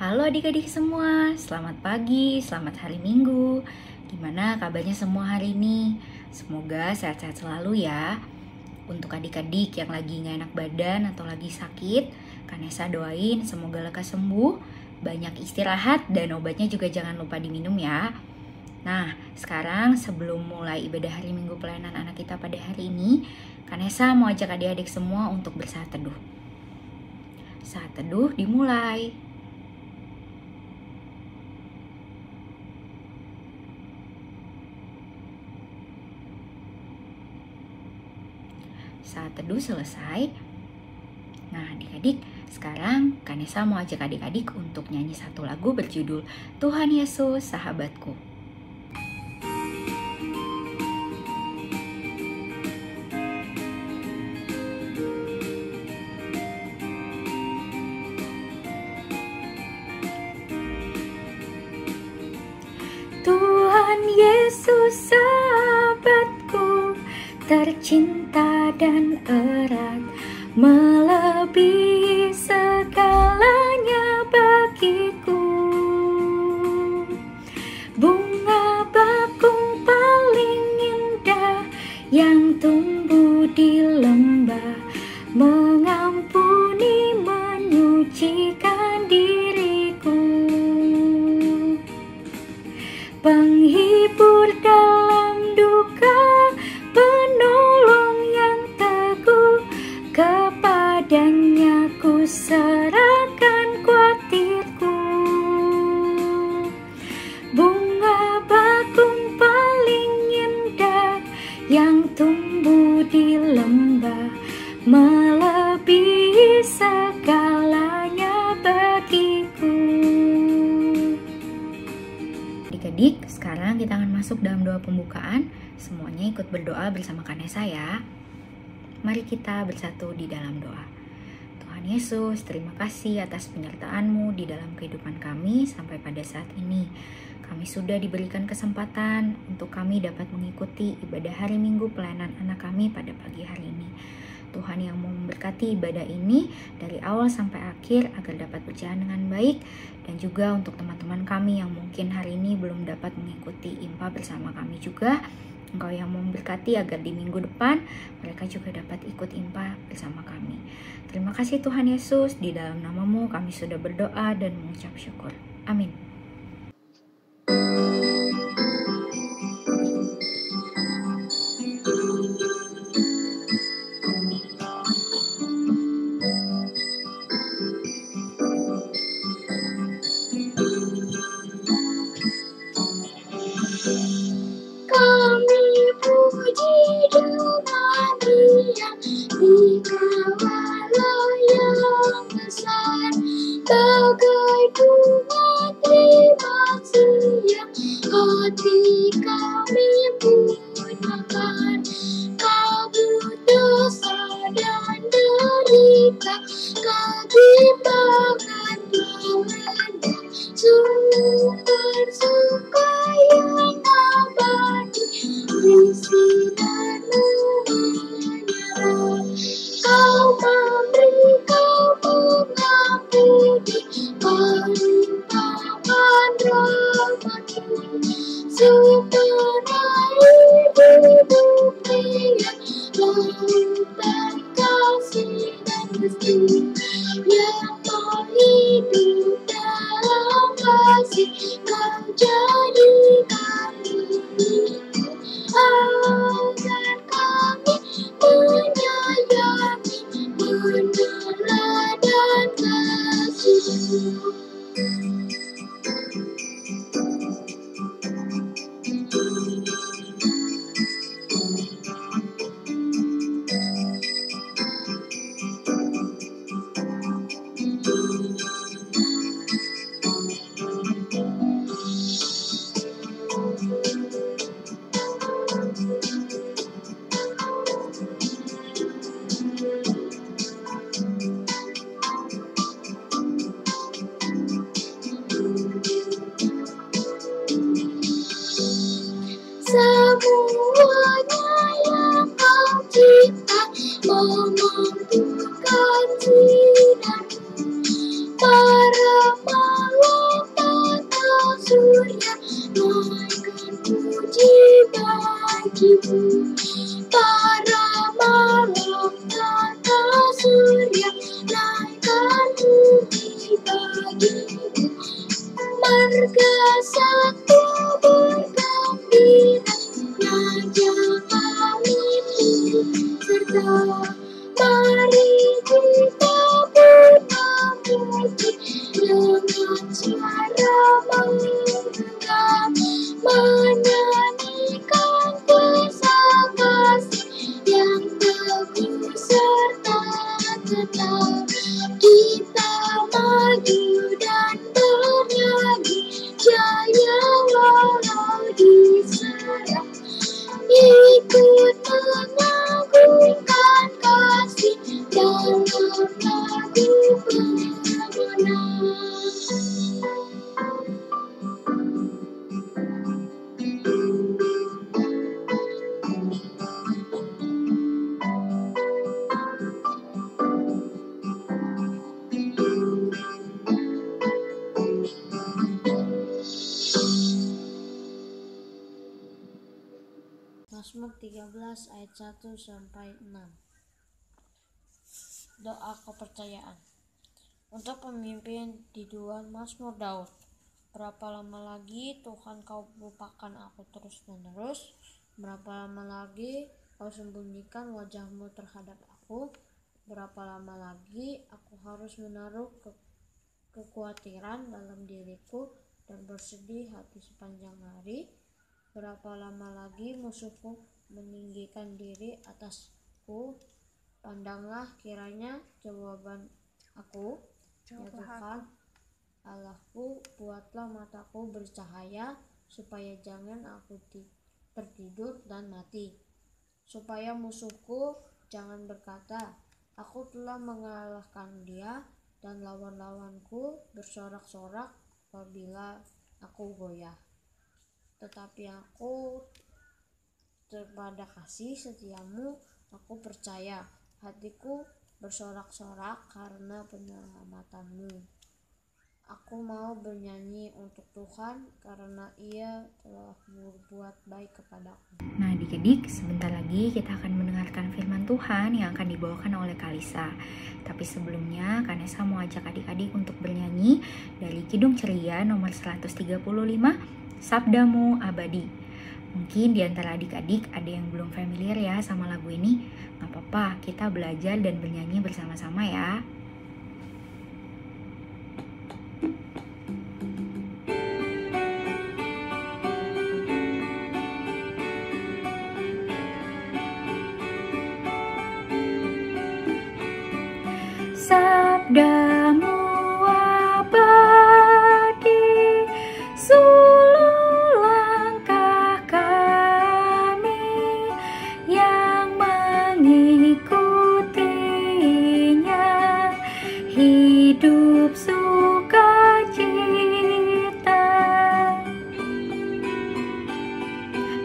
Halo adik-adik semua, selamat pagi, selamat hari Minggu. Gimana kabarnya semua hari ini? Semoga sehat-sehat selalu ya. Untuk adik-adik yang lagi gak enak badan atau lagi sakit, Kanesa doain semoga lekas sembuh, banyak istirahat dan obatnya juga jangan lupa diminum ya. Nah, sekarang sebelum mulai ibadah hari Minggu pelayanan anak kita pada hari ini, Kanesa mau ajak adik-adik semua untuk bersaat teduh. Saat teduh dimulai. Saat teduh selesai. Nah adik-adik, sekarang Kanesa mau ajak adik-adik untuk nyanyi satu lagu berjudul Tuhan Yesus Sahabatku. Tuhan Yesus sahabatku, tercinta dan erat, melebihi segalanya bagiku. Bunga bakung paling indah yang tumbuh di lembah, mengampuni, menyucikan diriku. Penghibur dalam duka, penolong yang teguh, kepadanya ku serahkan kuatirku. Bunga bakung paling indah yang tumbuh di lembah, melebihi segalanya bagiku. Adik-adik, sekarang kita akan masuk dalam doa pembukaan. Semuanya ikut berdoa bersama Kanesa ya. Mari kita bersatu di dalam doa. Tuhan Yesus, terima kasih atas penyertaan-Mu di dalam kehidupan kami sampai pada saat ini. Kami sudah diberikan kesempatan untuk kami dapat mengikuti ibadah hari Minggu pelayanan anak kami pada pagi hari ini. Tuhan yang mau memberkati ibadah ini dari awal sampai akhir agar dapat berjalan dengan baik, dan juga untuk teman-teman kami yang mungkin hari ini belum dapat mengikuti IMPA bersama kami juga, Engkau yang mau memberkati agar di minggu depan mereka juga dapat ikut IMPA bersama kami. Terima kasih Tuhan Yesus, di dalam nama-Mu kami sudah berdoa dan mengucap syukur. Amin. Kami puji dengan riang di kawala yang besar, bagai bunga terima siang hati kami bunyikan. Kabut dosa dan derita, kebimbangan melanda, sumber suka yang abadi, isi dan menyerah. Kau memberi, Kau mengampuni, melimpahkan rahmat-Mu, supaya hidup dunia lautan kasih dan restu, yang mau hidup dalam kasih. Kau jadikan diriku agar kami menyayangi, meneladani kasih-Mu. Semuanya yang Kau cipta memampukan sinar, para malaikat warga satu bergembira, Raja kami serta mari kita memuji dengan suara menggenggam, menyanyikan kisah kasih yang teguh serta tetap. Kita maju dan bernyanyi jaya walau diserang, ikut mengagungkan kasih dalam lagu pemenang. 13 ayat 1 sampai 6. Doa kepercayaan. Untuk pemimpin diduan Mazmur Daud. Berapa lama lagi Tuhan kau lupakan aku terus-menerus? Berapa lama lagi kau sembunyikan wajahmu terhadap aku? Berapa lama lagi aku harus menaruh kekhawatiran dalam diriku dan bersedih hati sepanjang hari? Berapa lama lagi musuhku meninggikan diri atasku? Pandanglah kiranya jawaban aku, ya Tuhan Allahku, buatlah mataku bercahaya, supaya jangan aku tertidur dan mati. Supaya musuhku jangan berkata, aku telah mengalahkan dia, dan lawan-lawanku bersorak-sorak apabila aku goyah. Tetapi aku kepada kasih setiamu aku percaya, hatiku bersorak-sorak karena penyelamatanmu. Aku mau bernyanyi untuk Tuhan karena Ia telah berbuat baik kepadaku. Nah, adik-adik, sebentar lagi kita akan mendengarkan firman Tuhan yang akan dibawakan oleh Kalisa. Tapi sebelumnya, Kanesa mau ajak adik-adik untuk bernyanyi dari Kidung Ceria nomor 135, Sabdamu Abadi. Mungkin di antara adik-adik ada yang belum familiar ya sama lagu ini. Gak apa-apa, kita belajar dan bernyanyi bersama-sama ya. Sabdamu abadi, sulur langkah kami yang mengikutinya, hidup sukacita.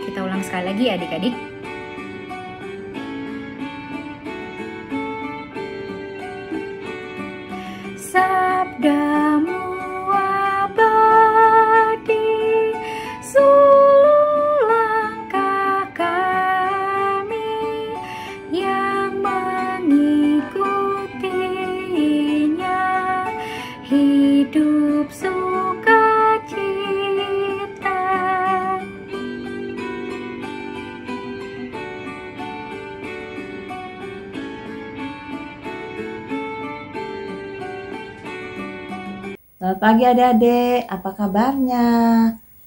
Kita ulang sekali lagi ya adik-adik. Sabdamu abadi, sulur langkah kami yang mengikutinya, hidup sukacita. Selamat pagi adik-adik, apa kabarnya?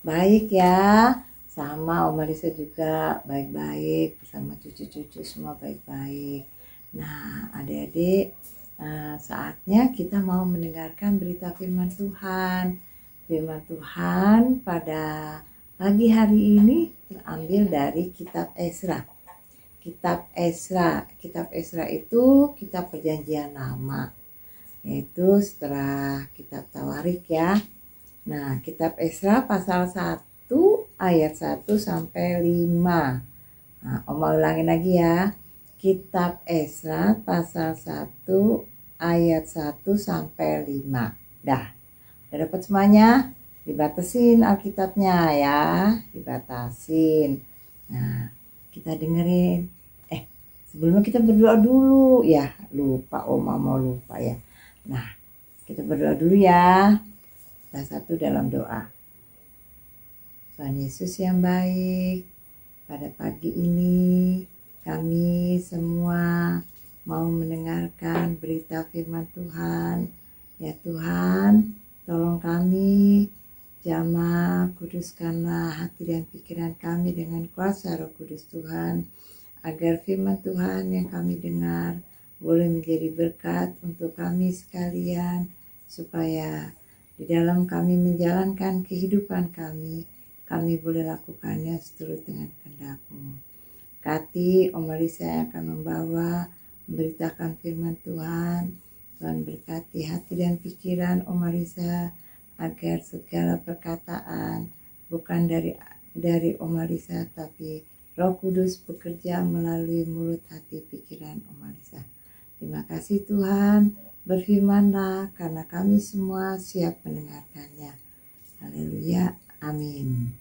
Baik ya, sama Oma Lisa juga baik-baik, bersama cucu-cucu semua baik-baik. Nah adik-adik, saatnya kita mau mendengarkan berita firman Tuhan. Firman Tuhan pada pagi hari ini terambil dari kitab Ezra. Kitab Ezra itu kitab perjanjian lama, yaitu setelah kitab Tawarik ya. Nah, kitab Ezra pasal 1 ayat 1 sampai 5. Nah, Oma ulangin lagi ya. Kitab Ezra pasal 1 ayat 1 sampai 5. Udah dapat semuanya? Dibatasin Alkitabnya ya, dibatasin. Nah, kita dengerin. Sebelumnya kita berdoa dulu ya. Lupa, Oma mau lupa ya. Nah, kita berdoa dulu ya. Kita satu dalam doa. Tuhan Yesus yang baik, pada pagi ini kami semua mau mendengarkan berita firman Tuhan. Ya Tuhan, tolong kami, jamah, kuduskanlah hati dan pikiran kami dengan kuasa Roh Kudus Tuhan, agar firman Tuhan yang kami dengar boleh menjadi berkat untuk kami sekalian, supaya di dalam kami menjalankan kehidupan kami boleh lakukannya seturut dengan kehendak-Mu. Kati Om Alisa yang akan memberitakan firman Tuhan. Tuhan berkati hati dan pikiran Om Alisa, agar segala perkataan bukan dari Om Alisa, tapi Roh Kudus bekerja melalui mulut, hati, pikiran Om Alisa. Terima kasih Tuhan, berfirmanlah karena kami semua siap mendengarkannya. Haleluya, amin.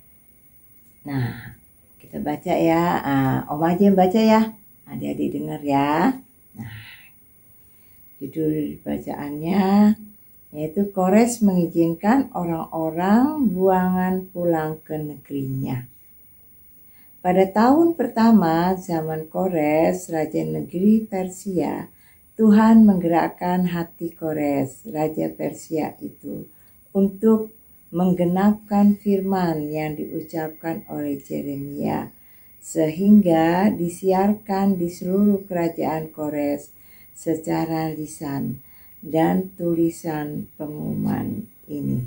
Nah, kita baca ya, Om aja yang baca ya, adik-adik dengar ya. Nah, judul bacaannya yaitu Kores mengizinkan orang-orang buangan pulang ke negerinya. Pada tahun pertama zaman Kores, raja negeri Persia, Tuhan menggerakkan hati Kores, raja Persia itu, untuk menggenapkan firman yang diucapkan oleh Yeremia, sehingga disiarkan di seluruh kerajaan Kores secara lisan dan tulisan pengumuman ini.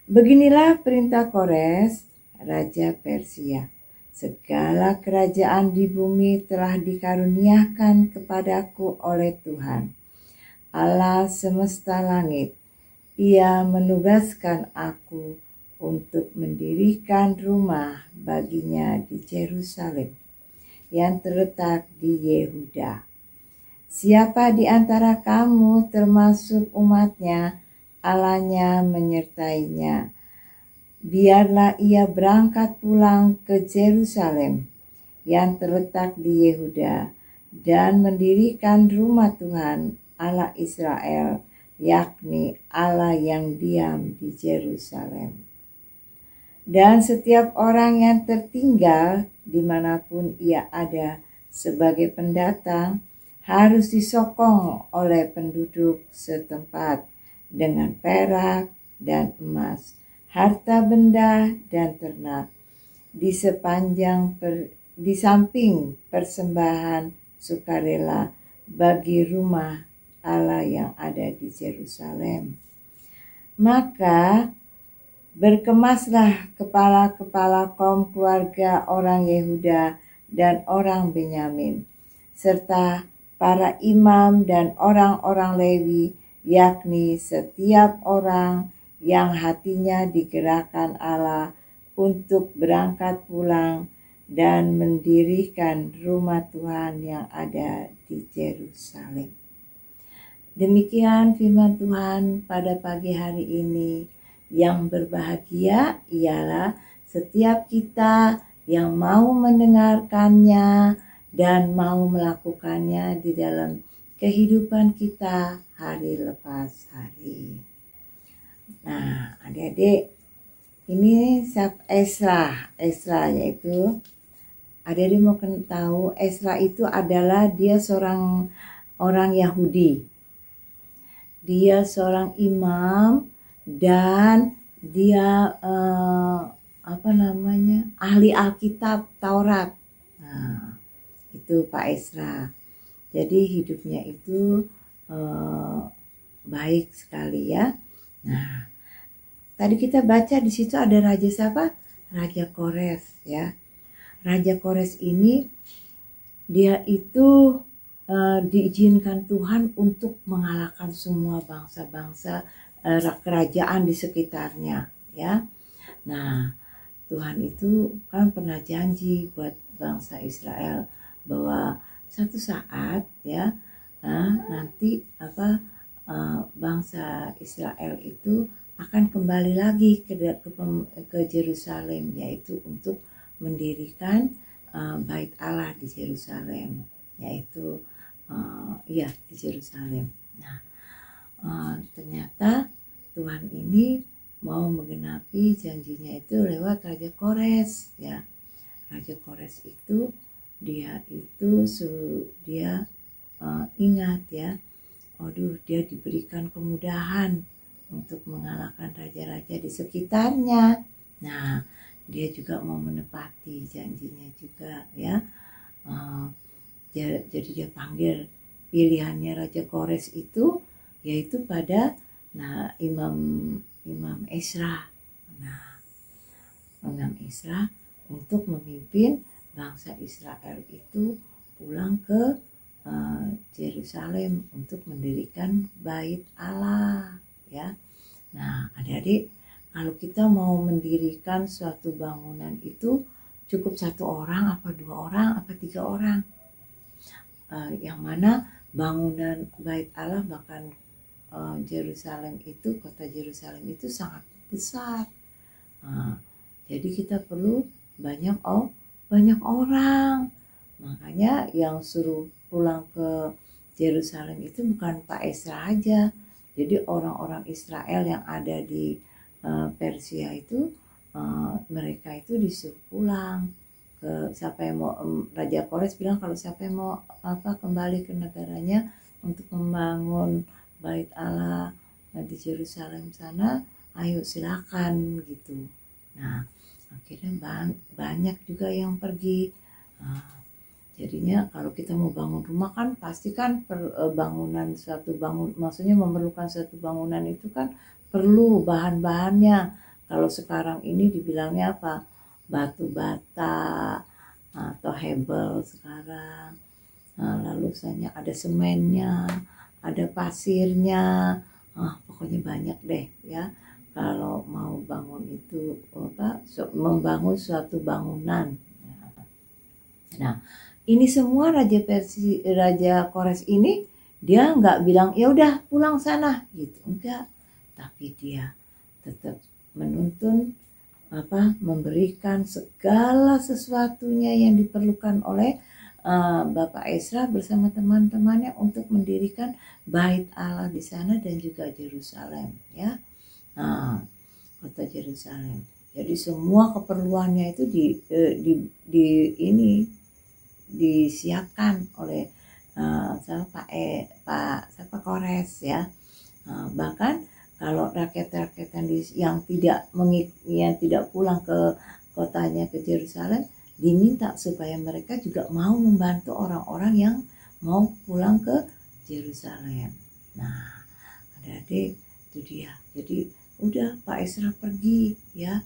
Beginilah perintah Kores, raja Persia. Segala kerajaan di bumi telah dikaruniakan kepadaku oleh Tuhan, Allah semesta langit. Ia menugaskan aku untuk mendirikan rumah baginya di Yerusalem yang terletak di Yehuda. Siapa di antara kamu termasuk umatnya, Allahnya menyertainya. Biarlah ia berangkat pulang ke Yerusalem yang terletak di Yehuda dan mendirikan rumah Tuhan Allah Israel, yakni Allah yang diam di Yerusalem. Dan setiap orang yang tertinggal dimanapun ia ada sebagai pendatang harus disokong oleh penduduk setempat dengan perak dan emas, harta benda dan ternak, di samping persembahan sukarela bagi rumah Allah yang ada di Yerusalem. Maka berkemaslah kepala-kepala kaum keluarga orang Yehuda dan orang Benyamin, serta para imam dan orang-orang Lewi, yakni setiap orang yang hatinya digerakkan Allah untuk berangkat pulang dan mendirikan rumah Tuhan yang ada di Yerusalem. Demikian firman Tuhan pada pagi hari ini. Yang berbahagia ialah setiap kita yang mau mendengarkannya dan mau melakukannya di dalam kehidupan kita hari lepas hari. Nah, adik-adik, ini Ezra yaitu adik-adik mau tahu Ezra itu adalah dia seorang orang Yahudi. Dia seorang imam dan dia ahli Alkitab Taurat. Nah, itu Pak Ezra. Jadi hidupnya itu baik sekali ya. Nah, tadi kita baca di situ ada raja siapa? Raja Kores ya. Raja Kores ini dia itu diizinkan Tuhan untuk mengalahkan semua bangsa-bangsa kerajaan di sekitarnya ya. Nah, Tuhan itu kan pernah janji buat bangsa Israel bahwa satu saat ya nanti bangsa Israel itu akan kembali lagi ke Yerusalem, yaitu untuk mendirikan bait Allah di Yerusalem, yaitu di Yerusalem. Nah, ternyata Tuhan ini mau menggenapi janjinya itu lewat Raja Kores, ya. Raja Kores itu dia ingat, ya, dia diberikan kemudahan untuk mengalahkan raja-raja di sekitarnya. Nah, dia juga mau menepati janjinya juga, ya. Jadi dia panggil pilihannya Raja Kores itu yaitu pada Imam Ezra. Nah, Imam Ezra untuk memimpin bangsa Israel itu pulang ke Yerusalem untuk mendirikan Bait Allah, ya. Nah, adik-adik, kalau kita mau mendirikan suatu bangunan itu cukup 1 orang, apa 2 orang, apa 3 orang? Yang mana bangunan Bait Allah bahkan Yerusalem itu, kota Yerusalem itu sangat besar. Jadi kita perlu banyak orang. Makanya yang suruh pulang ke Yerusalem itu bukan Pak Ezra aja. Jadi orang-orang Israel yang ada di Persia itu mereka itu disuruh pulang. Siapa yang mau, Raja Kores bilang kalau siapa yang mau kembali ke negaranya untuk membangun Bait Allah di Yerusalem sana, ayo silakan gitu. Nah, akhirnya banyak juga yang pergi. Jadinya kalau kita mau bangun rumah kan pasti kan maksudnya memerlukan suatu bangunan itu kan perlu bahan-bahannya. Kalau sekarang ini dibilangnya apa? Batu bata atau hebel sekarang. Lalu misalnya ada semennya, ada pasirnya, pokoknya banyak deh, ya. Kalau mau bangun itu membangun suatu bangunan. Nah, ini semua Raja Kores ini dia nggak bilang ya udah pulang sana gitu, enggak. Tapi dia tetap menuntun memberikan segala sesuatunya yang diperlukan oleh Bapak Ezra bersama teman-temannya untuk mendirikan Bait Allah di sana dan juga Yerusalem, ya. Kota Yerusalem. Jadi semua keperluannya itu disiapkan oleh Pak Kores, ya. Bahkan kalau rakyat-rakyat yang tidak pulang ke kotanya, ke Yerusalem, diminta supaya mereka juga mau membantu orang-orang yang mau pulang ke Yerusalem. Nah, adik-adik, itu dia. Jadi udah Pak Ezra pergi, ya.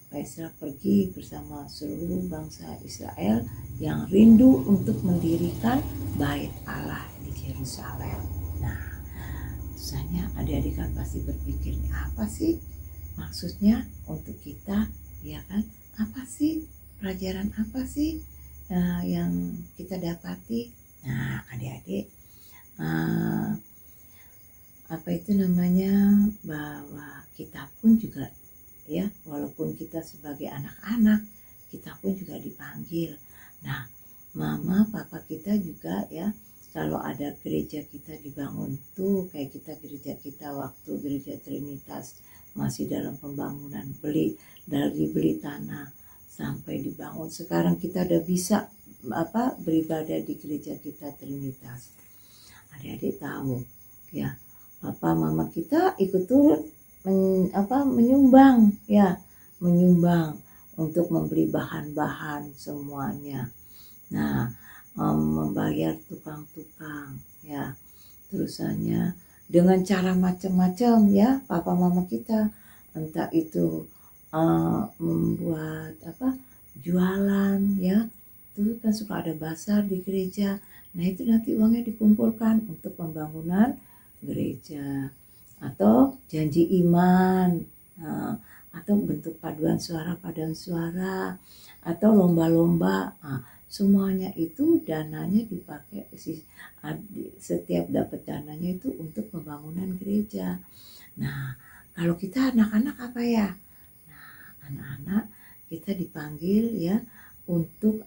Pak Ezra pergi bersama seluruh bangsa Israel yang rindu untuk mendirikan Bait Allah di Yerusalem. Nah, misalnya adik-adik kan pasti berpikir, apa sih maksudnya untuk kita, ya kan? Apa sih pelajaran apa sih yang kita dapati? Nah, adik-adik, bahwa kita pun juga, ya, walaupun kita sebagai anak-anak, kita pun juga dipanggil. Nah, mama papa kita juga, ya, kalau ada gereja kita dibangun tuh, kayak gereja kita waktu gereja Trinitas masih dalam pembangunan, dari beli tanah sampai dibangun. Sekarang kita udah bisa beribadah di gereja kita Trinitas. Adik-adik tahu, ya, papa mama kita ikut turut menyumbang untuk membeli bahan-bahan semuanya. Nah, membayar tukang-tukang, ya, terusannya dengan cara macam-macam, ya, papa mama kita, entah itu membuat jualan, ya, itu kan suka ada bazar di gereja. Nah, itu nanti uangnya dikumpulkan untuk pembangunan gereja, atau janji iman, atau bentuk paduan suara, atau lomba-lomba. Semuanya itu dananya dipakai, setiap dapat dananya itu untuk pembangunan gereja. Nah, kalau kita anak-anak apa ya? Nah, anak-anak kita dipanggil, ya, untuk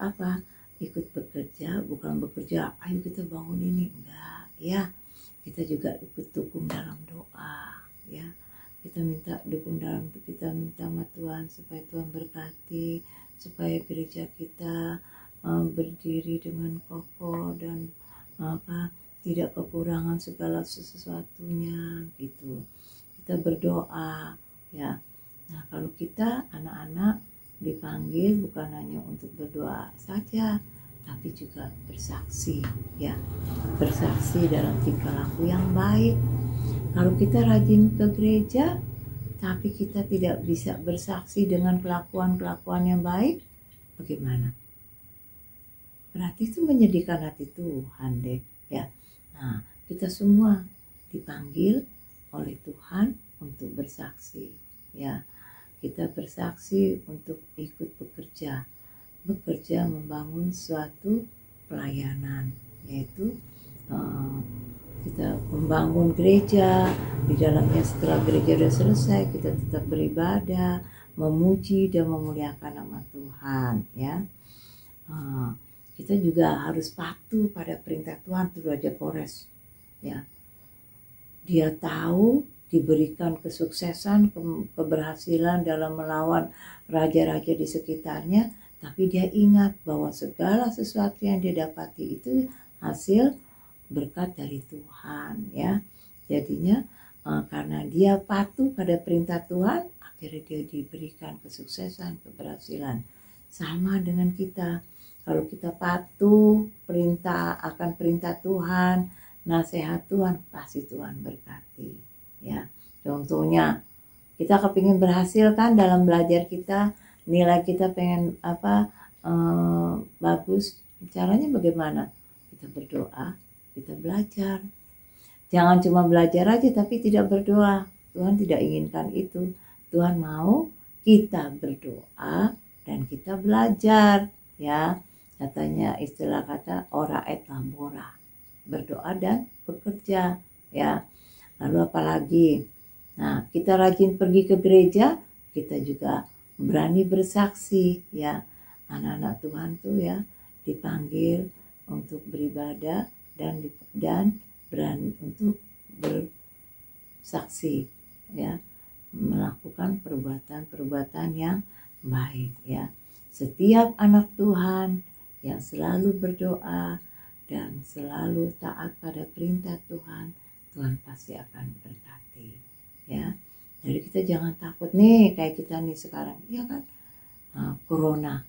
ikut bekerja, bukan bekerja, ayo kita bangun ini, enggak, ya. Kita juga ikut dukung dalam doa, ya. kita minta dukung dalam kita minta sama Tuhan supaya Tuhan berkati, supaya gereja kita berdiri dengan kokoh dan tidak kekurangan segala sesuatunya gitu. Kita berdoa ya. Nah, kalau kita anak-anak dipanggil bukan hanya untuk berdoa saja, tapi juga bersaksi ya. Bersaksi dalam tingkah laku yang baik. Kalau kita rajin ke gereja tapi kita tidak bisa bersaksi dengan kelakuan-kelakuan yang baik, bagaimana? Berarti itu menyedihkan hati Tuhan deh ya. Nah, kita semua dipanggil oleh Tuhan untuk bersaksi ya. Kita bersaksi untuk ikut bekerja membangun suatu pelayanan, yaitu kita membangun gereja. Di dalamnya setelah gereja sudah selesai, kita tetap beribadah, memuji dan memuliakan nama Tuhan ya. Kita juga harus patuh pada perintah Tuhan tuh Raja Kores ya. Dia tahu diberikan kesuksesan, keberhasilan dalam melawan raja-raja di sekitarnya, tapi dia ingat bahwa segala sesuatu yang dia dapati itu hasil berkat dari Tuhan ya. Jadinya karena dia patuh pada perintah Tuhan, akhirnya dia diberikan kesuksesan, keberhasilan. Sama dengan kita, kalau kita patuh akan perintah Tuhan, nasihat Tuhan, pasti Tuhan berkati ya. Contohnya kita kepingin berhasil kan dalam belajar kita, nilai kita pengen bagus, caranya bagaimana? Kita berdoa, kita belajar. Jangan cuma belajar aja tapi tidak berdoa. Tuhan tidak inginkan itu. Tuhan mau kita berdoa dan kita belajar ya. Katanya istilah kata ora et labora, berdoa dan bekerja ya. Lalu apalagi? Nah, kita rajin pergi ke gereja, kita juga berani bersaksi ya. Anak-anak Tuhan tuh ya dipanggil untuk beribadah dan berani untuk bersaksi ya, melakukan perbuatan-perbuatan yang baik ya. Setiap anak Tuhan yang selalu berdoa dan selalu taat pada perintah Tuhan, Tuhan pasti akan berkati ya. Jadi kita jangan takut nih kayak kita nih sekarang ya kan, corona.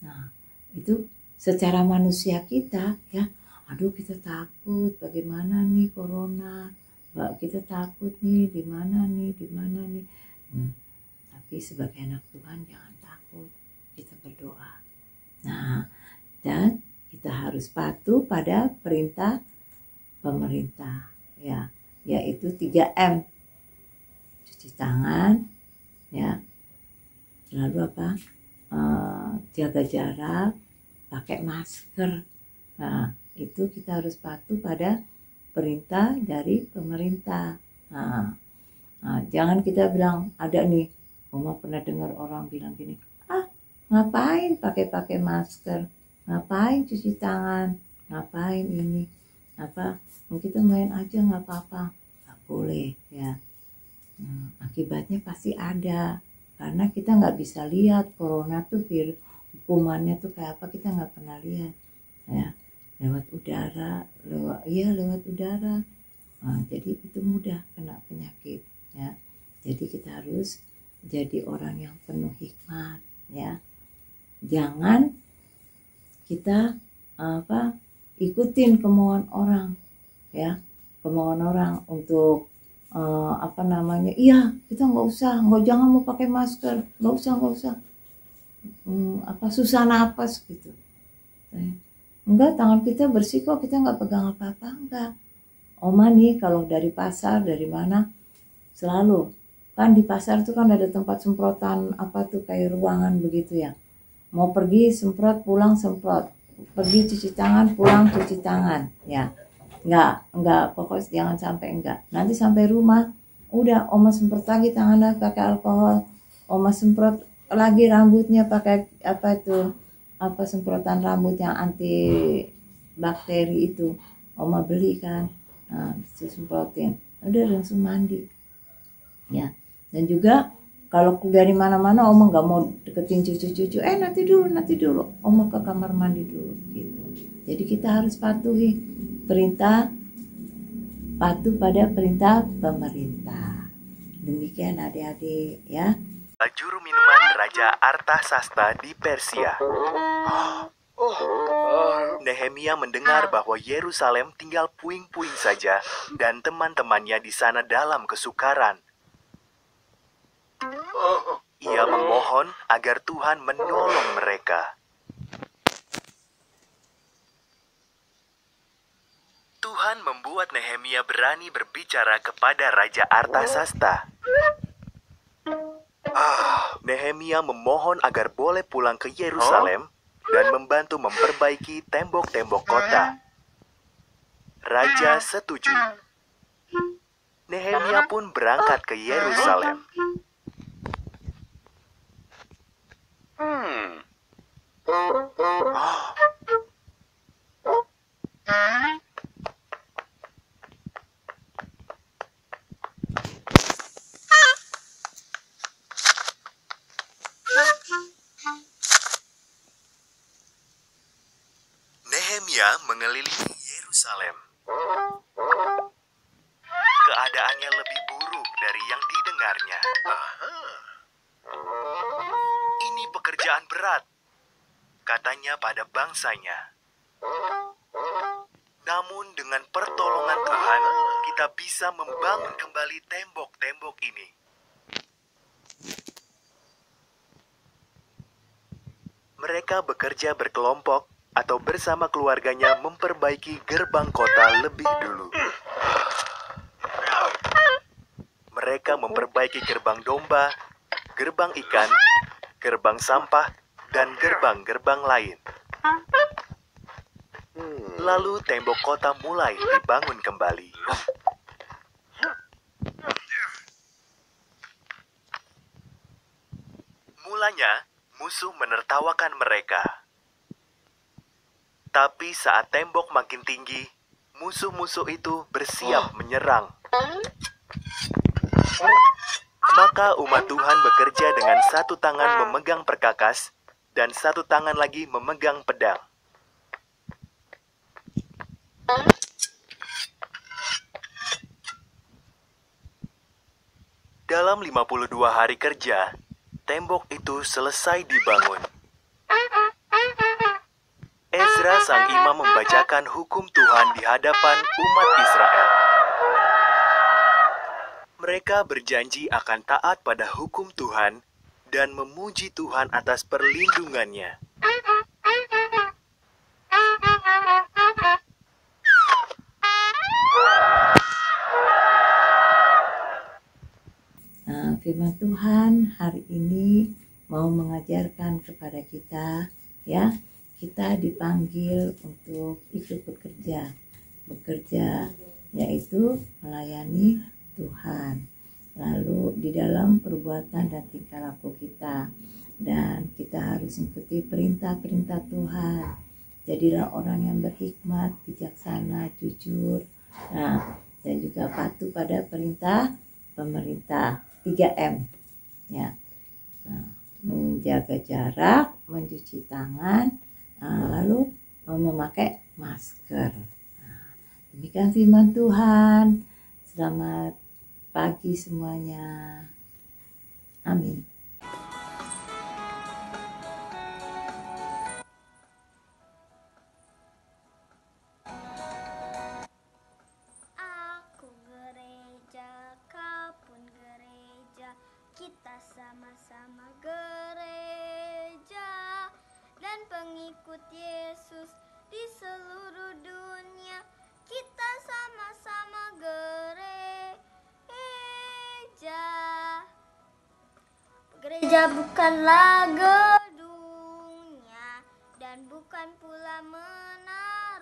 Nah itu secara manusia kita ya, aduh kita takut bagaimana nih corona, kita takut nih di mana nih. Tapi sebagai anak Tuhan jangan takut, kita berdoa. Nah dan kita harus patuh pada perintah pemerintah ya, yaitu 3M. Cuci tangan ya, lalu jaga jarak, pakai masker. Nah itu kita harus patuh pada perintah dari pemerintah. Nah, jangan kita bilang, ada nih Oma pernah dengar orang bilang gini, ngapain pakai masker, ngapain cuci tangan, ngapain ini, kita main aja nggak apa-apa. Nggak boleh ya. Akibatnya pasti ada, karena kita nggak bisa lihat corona tuh virus kumannya tuh kayak apa, kita nggak pernah lihat ya. Lewat udara. Jadi itu mudah kena penyakit ya. Jadi kita harus jadi orang yang penuh hikmat ya. Jangan kita ikutin kemauan orang ya, kemauan orang untuk iya kita jangan mau pakai masker, nggak usah susah napas gitu. Enggak, tangan kita bersih kok, kita nggak pegang apa-apa, enggak. Oma nih kalau dari pasar dari mana selalu kan di pasar tuh kan ada tempat semprotan kayak ruangan begitu ya. Mau pergi semprot, pulang semprot, pergi cuci tangan, pulang cuci tangan ya. Enggak, pokoknya jangan sampai enggak. Nanti sampai rumah, udah Oma semprot lagi tangannya pakai alkohol, Oma semprot lagi rambutnya pakai semprotan rambut yang anti bakteri itu. Oma beli kan, semprotin, udah langsung mandi. ya. Dan juga kalau dari mana-mana oma nggak mau deketin cucu-cucu, nanti dulu, oma ke kamar mandi dulu gitu. Jadi kita harus patuh pada perintah pemerintah. Demikian adik-adik ya. Juru minuman Raja Artasasta di Persia. Nehemia mendengar bahwa Yerusalem tinggal puing-puing saja dan teman-temannya di sana dalam kesukaran. Ia memohon agar Tuhan menolong mereka. Tuhan membuat Nehemia berani berbicara kepada Raja Artasasta. Nehemia memohon agar boleh pulang ke Yerusalem dan membantu memperbaiki tembok-tembok kota. Raja setuju. Nehemia pun berangkat ke Yerusalem. Nehemia mengelilingi Yerusalem. Keadaannya lebih buruk dari yang didengarnya. Ini pekerjaan berat, katanya pada bangsanya. Namun dengan pertolongan Tuhan, kita bisa membangun kembali tembok-tembok ini. Mereka bekerja berkelompok atau bersama keluarganya memperbaiki gerbang kota lebih dulu. Mereka memperbaiki gerbang domba, gerbang ikan, gerbang sampah, dan gerbang-gerbang lain. Lalu tembok kota mulai dibangun kembali. Mulanya, musuh menertawakan mereka. Tapi saat tembok makin tinggi, musuh-musuh itu bersiap menyerang. Maka umat Tuhan bekerja dengan satu tangan memegang perkakas dan satu tangan lagi memegang pedang. Dalam 52 hari kerja, tembok itu selesai dibangun. Ezra sang imam membacakan hukum Tuhan di hadapan umat Israel. Mereka berjanji akan taat pada hukum Tuhan dan memuji Tuhan atas perlindungannya. Firman Tuhan hari ini mau mengajarkan kepada kita, ya, kita dipanggil untuk ikut bekerja yaitu melayani Tuhan. Lalu di dalam perbuatan dan tingkah laku kita, dan kita harus mengikuti perintah-perintah Tuhan. Jadilah orang yang berhikmat, bijaksana, jujur, dan juga patuh pada perintah pemerintah. 3M, ya. Menjaga jarak, mencuci tangan, lalu memakai masker. Demikian firman Tuhan. Selamat pagi semuanya. Amin. Aku gereja, kau pun gereja, kita sama-sama gereja dan pengikut Yesus di seluruh dunia. Kita sama-sama gereja. Gereja bukanlah gedungnya dan bukan pula menaranya.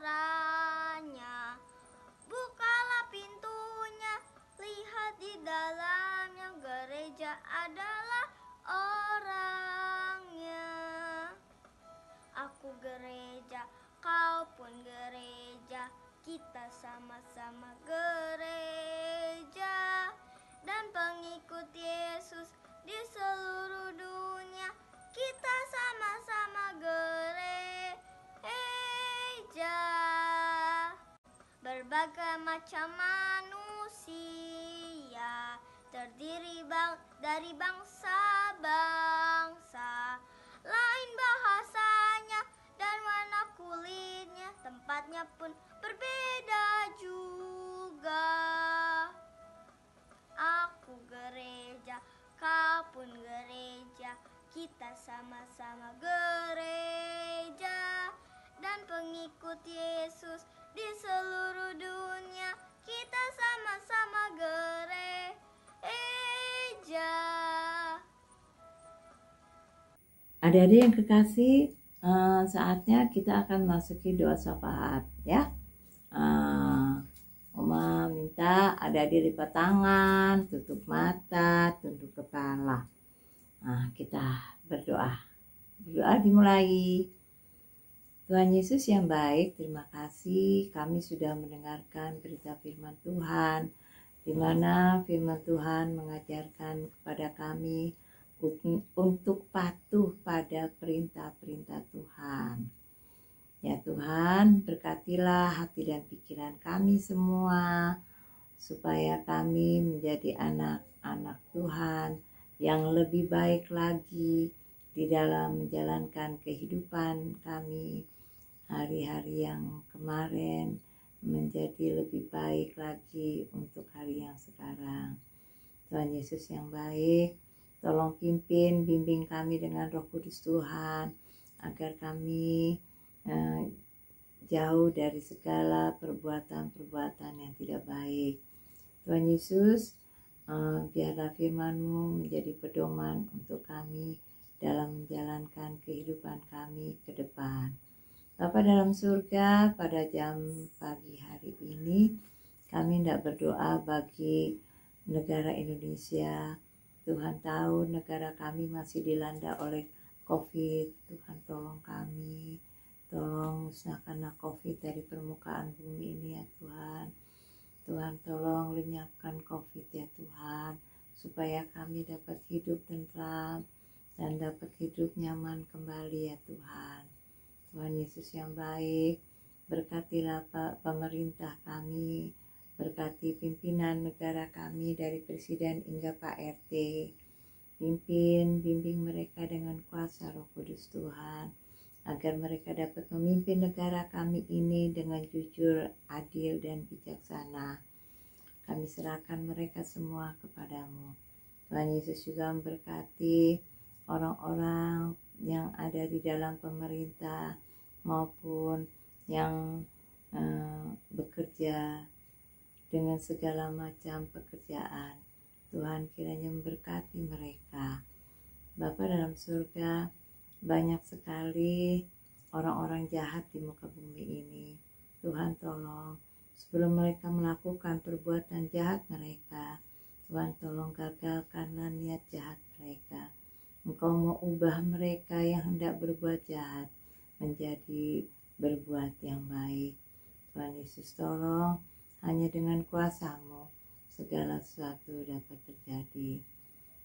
Bukalah pintunya, lihat di dalamnya, gereja adalah orangnya. Aku gereja, kau pun gereja, kita sama-sama gereja dan pengikut pengikut Yesus di seluruh dunia. Kita sama-sama gereja. Berbagai macam manusia terdiri dari bangsa-bangsa, lain bahasanya dan warna kulitnya, tempatnya pun berbeda juga. Aku gereja, kau pun gereja, kita sama-sama gereja dan pengikut Yesus di seluruh dunia. Kita sama-sama gereja. Adik-adik yang kekasih, saatnya kita akan masuki doa syafaat ya. Oma minta adik-adik lipat tangan, tutup mata, tunduk kepala. Kita berdoa. Berdoa dimulai. Tuhan Yesus yang baik, terima kasih kami sudah mendengarkan berita firman Tuhan, di mana firman Tuhan mengajarkan kepada kami untuk patuh pada perintah-perintah Tuhan. Ya Tuhan, berkatilah hati dan pikiran kami semua, supaya kami menjadi anak-anak Tuhan yang lebih baik lagi di dalam menjalankan kehidupan kami. Hari-hari yang kemarin menjadi lebih baik lagi untuk hari yang sekarang. Tuhan Yesus yang baik, tolong bimbing kami dengan Roh Kudus Tuhan, agar kami jauh dari segala perbuatan-perbuatan yang tidak baik. Tuhan Yesus, biarlah firman-Mu menjadi pedoman untuk kami dalam menjalankan kehidupan kami ke depan. Bapa dalam surga, pada jam pagi hari ini, kami hendak berdoa bagi negara Indonesia. Tuhan tahu negara kami masih dilanda oleh COVID. Tuhan tolong kami, tolong musnahkanlah COVID dari permukaan bumi ini ya Tuhan. Tuhan tolong lenyapkan COVID ya Tuhan, supaya kami dapat hidup tentram dan dapat hidup nyaman kembali ya Tuhan. Tuhan Yesus yang baik, berkatilah pemerintah kami, berkati pimpinan negara kami dari Presiden hingga Pak RT. Bimbing mereka dengan kuasa Roh Kudus Tuhan, agar mereka dapat memimpin negara kami ini dengan jujur, adil, dan bijaksana. Kami serahkan mereka semua kepadamu. Tuhan Yesus juga memberkati orang-orang yang ada di dalam pemerintah maupun yang bekerja dengan segala macam pekerjaan. Tuhan kiranya memberkati mereka. Bapa dalam surga, banyak sekali orang-orang jahat di muka bumi ini. Tuhan tolong, sebelum mereka melakukan perbuatan jahat mereka, Tuhan tolong gagalkanlah niat jahat mereka. Engkau mau ubah mereka yang hendak berbuat jahat menjadi berbuat yang baik. Tuhan Yesus tolong, hanya dengan kuasa-Mu segala sesuatu dapat terjadi.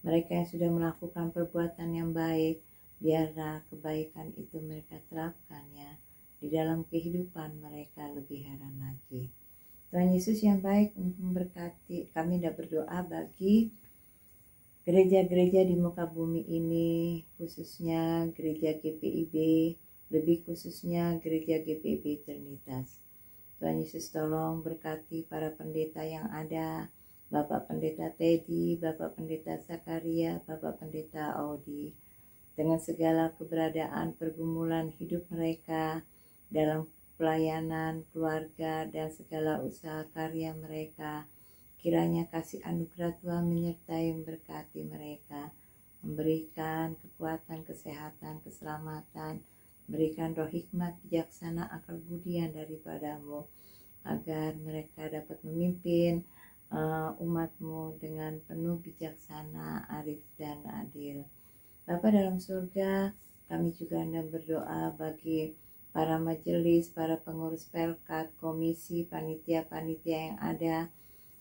Mereka yang sudah melakukan perbuatan yang baik, biarlah kebaikan itu mereka terapkannya di dalam kehidupan mereka lebih heran lagi. Tuhan Yesus yang baik memberkati. Kami dah berdoa bagi gereja-gereja di muka bumi ini, khususnya gereja GPIB, lebih khususnya gereja GPIB Trinitas. Tuhan Yesus tolong berkati para pendeta yang ada, Bapak Pendeta Teddy, Bapak Pendeta Zakaria, Bapak Pendeta Audi, dengan segala keberadaan pergumulan hidup mereka dalam pelayanan, keluarga, dan segala usaha karya mereka. Kiranya kasih anugerah Tuhan menyertai memberkati mereka, memberikan kekuatan, kesehatan, keselamatan, berikan roh hikmat, bijaksana, akal budian daripada-Mu, agar mereka dapat memimpin umat-Mu dengan penuh bijaksana, arif, dan adil. Bapa dalam surga, kami juga hendak berdoa bagi para majelis, para pengurus pelkat, komisi, panitia-panitia yang ada,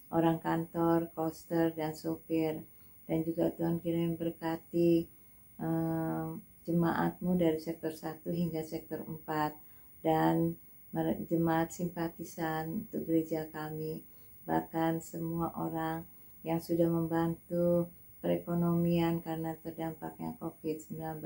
orang kantor, koster, dan sopir. Dan juga Tuhan kiranya berkati jemaatmu dari sektor 1 hingga sektor 4 dan jemaat simpatisan untuk gereja kami, bahkan semua orang yang sudah membantu perekonomian karena terdampaknya COVID-19.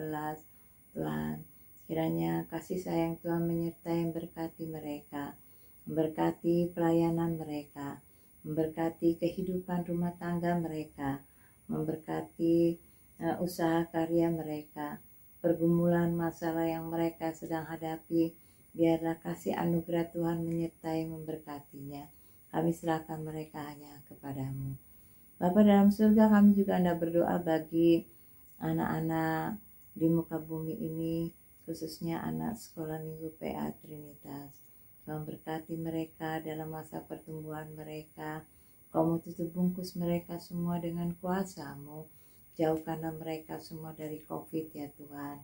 Tuhan, kiranya kasih sayang Tuhan menyertai memberkati mereka, memberkati pelayanan mereka, memberkati kehidupan rumah tangga mereka, memberkati usaha karya mereka, pergumulan masalah yang mereka sedang hadapi. Biarlah kasih anugerah Tuhan menyertai memberkatinya. Kami serahkan mereka hanya kepadamu. Bapa dalam surga, kami juga hendak berdoa bagi anak-anak di muka bumi ini, khususnya anak sekolah minggu PA Trinitas. Tuhan berkati mereka dalam masa pertumbuhan mereka. Kau tutup bungkus mereka semua dengan kuasa-Mu. Jauhkanlah mereka semua dari COVID ya Tuhan.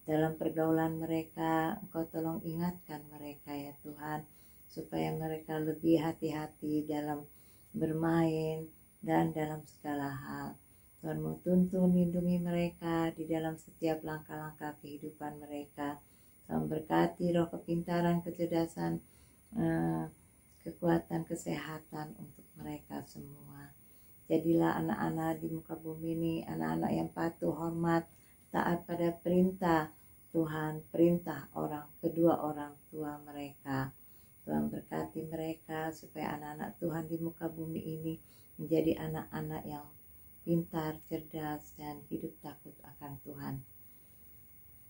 Dalam pergaulan mereka, Engkau tolong ingatkan mereka ya Tuhan, supaya mereka lebih hati-hati dalam bermain dan dalam segala hal. Tuhan mau tuntun lindungi mereka di dalam setiap langkah-langkah kehidupan mereka. Tuhan berkati roh kepintaran, kecerdasan, kekuatan, kesehatan untuk mereka semua. Jadilah anak-anak di muka bumi ini, anak-anak yang patuh, hormat, taat pada perintah Tuhan, perintah kedua orang tua mereka. Tuhan berkati mereka supaya anak-anak Tuhan di muka bumi ini menjadi anak-anak yang pintar, cerdas, dan hidup takut akan Tuhan.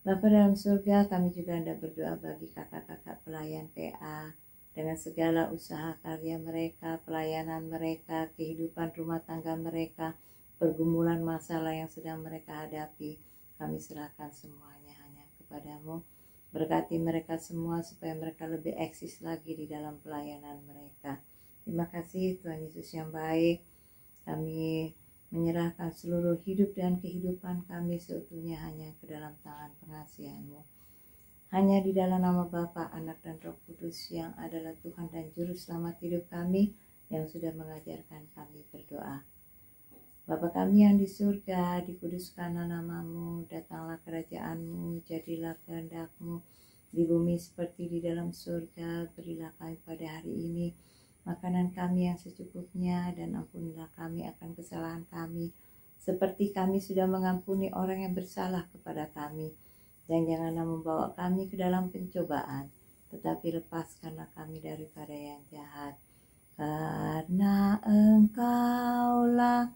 Bapa dalam surga, kami juga hendak berdoa bagi kakak-kakak pelayan PA dengan segala usaha karya mereka, pelayanan mereka, kehidupan rumah tangga mereka, pergumulan masalah yang sedang mereka hadapi. Kami serahkan semuanya hanya kepadamu. Berkati mereka semua supaya mereka lebih eksis lagi di dalam pelayanan mereka. Terima kasih Tuhan Yesus yang baik. Kami menyerahkan seluruh hidup dan kehidupan kami seutuhnya hanya ke dalam tangan pengasihan-Mu. Hanya di dalam nama Bapa, Anak, dan Roh Kudus yang adalah Tuhan dan Juru Selamat hidup kami, yang sudah mengajarkan kami berdoa. Bapa kami yang di surga, dikuduskanlah nama-Mu, datanglah kerajaan-Mu, jadilah kehendak-Mu di bumi seperti di dalam surga. Berilah kami pada hari ini makanan kami yang secukupnya, dan ampunilah kami akan kesalahan kami, seperti kami sudah mengampuni orang yang bersalah kepada kami. Dan janganlah membawa kami ke dalam pencobaan, tetapi lepaskanlah kami daripada yang jahat. Karena Engkaulah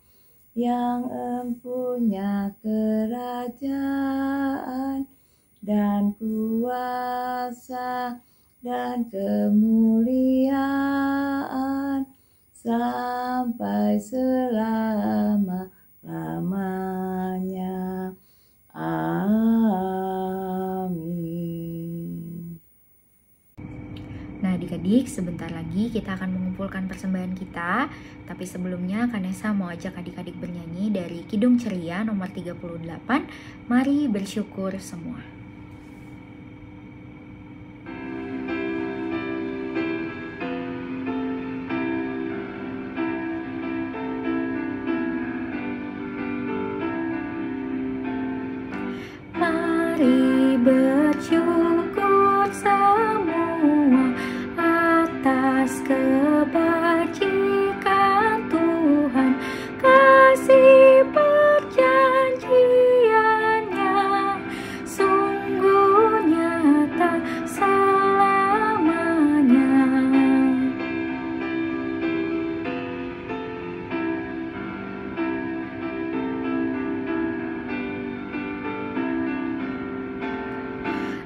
yang empunya kerajaan dan kuasa dan kemuliaan sampai selama-lamanya. Amin. Nah adik-adik, sebentar lagi kita akan mengumpulkan persembahan kita. Tapi sebelumnya Kanesa mau ajak adik-adik bernyanyi dari Kidung Ceria nomor 38, Mari Bersyukur Semua. Mari bersyukur semua atas kebajikan Tuhan, kasih perjanjiannya sungguh nyata selamanya.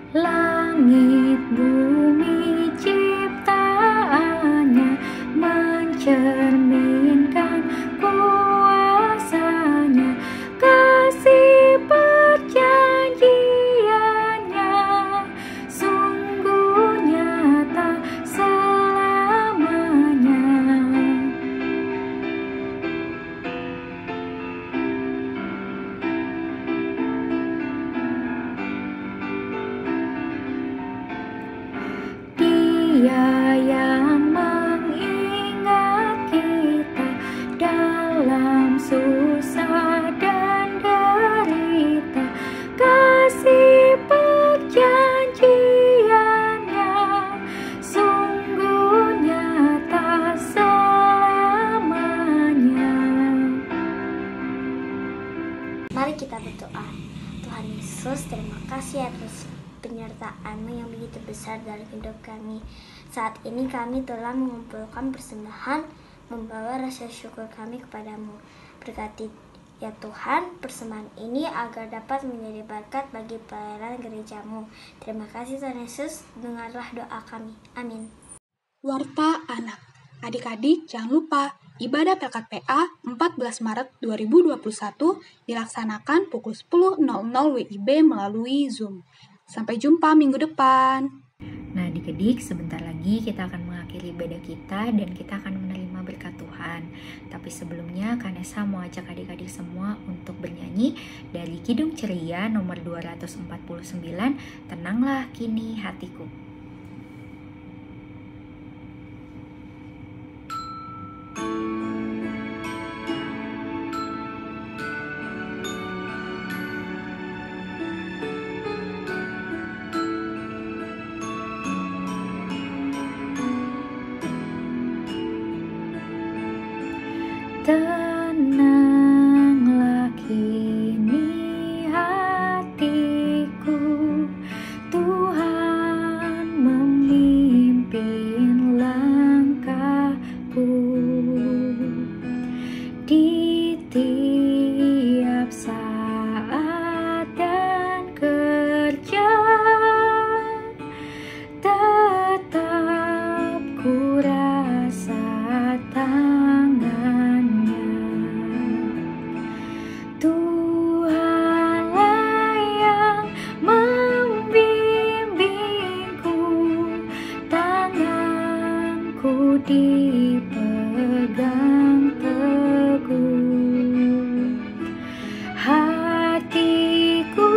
Langit bumi ciptaannya mencerminkan kuasanya, kasih perjanjiannya sungguh nyata selamanya. Dia yang mengingat kita dalam susah Mari kita berdoa. Tuhan Yesus, terima kasih atas penyertaan-Mu yang begitu besar dalam hidup kami. Saat ini kami telah mengumpulkan persembahan, membawa rasa syukur kami kepadamu. Berkati ya Tuhan persembahan ini agar dapat menjadi berkat bagi pelayanan gereja-Mu. Terima kasih Tuhan Yesus, dengarlah doa kami. Amin. Warta Anak. Adik-adik jangan lupa, ibadah Pelkat PA 14 Maret 2021 dilaksanakan pukul 10.00 WIB melalui Zoom. Sampai jumpa minggu depan. Nah, adik-adik, sebentar lagi kita akan mengakhiri ibadah kita dan kita akan menerima berkat Tuhan. Tapi sebelumnya, Kanesa mau ajak adik-adik semua untuk bernyanyi dari Kidung Ceria nomor 249, Tenanglah Kini Hatiku. Tenanglah kini hatiku, Tuhan memimpin langkahku di tiap saat dan kerja, tetap ku rasa Tuhanlah yang membimbingku, tanganku dipegang teguh, hatiku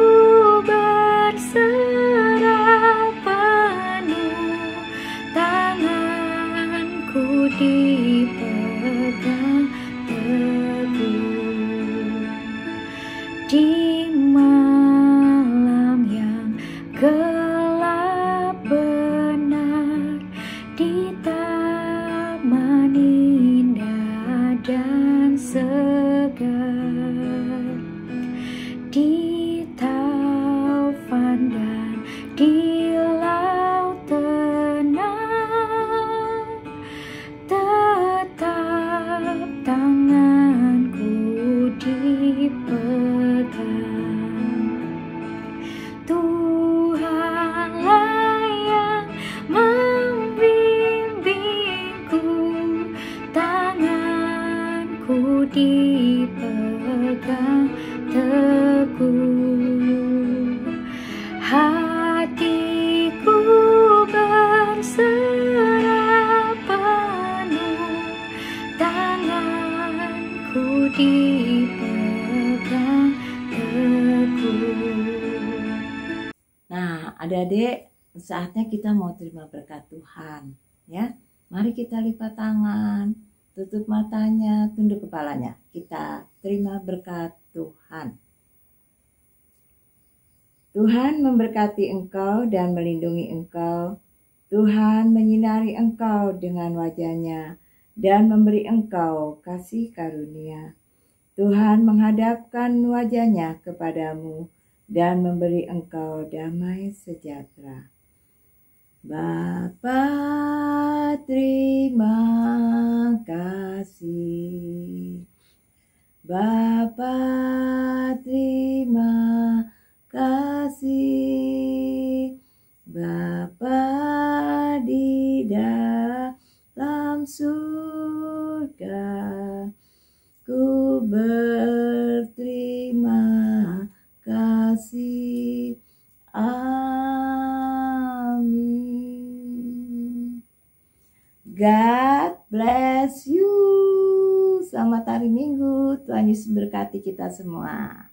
berserah penuh, tanganku dipegang teguh. Di malam yang gelap benar, di taman indah dan segar, di taufan dan di laut tenang, tetap tanganku dipegang. Tuhanlah yang membimbingku, tanganku dipegang teguh, hatiku berserah penuh, tanganku dipegang teguh. Nah, adik-adik, saatnya kita mau terima berkat Tuhan, ya. Mari kita lipat tangan, tutup matanya, tunduk kepalanya. Kita terima berkat Tuhan. Tuhan memberkati engkau dan melindungi engkau. Tuhan menyinari engkau dengan wajah-Nya dan memberi engkau kasih karunia. Tuhan menghadapkan wajah-Nya kepadamu dan memberi engkau damai sejahtera. Bapa, terima kasih. Bapa, terima kasih. Bapa di dalam surga, ku berterima kasih. Amin. God bless you. Selamat hari Minggu. Tuhan Yesus berkati kita semua.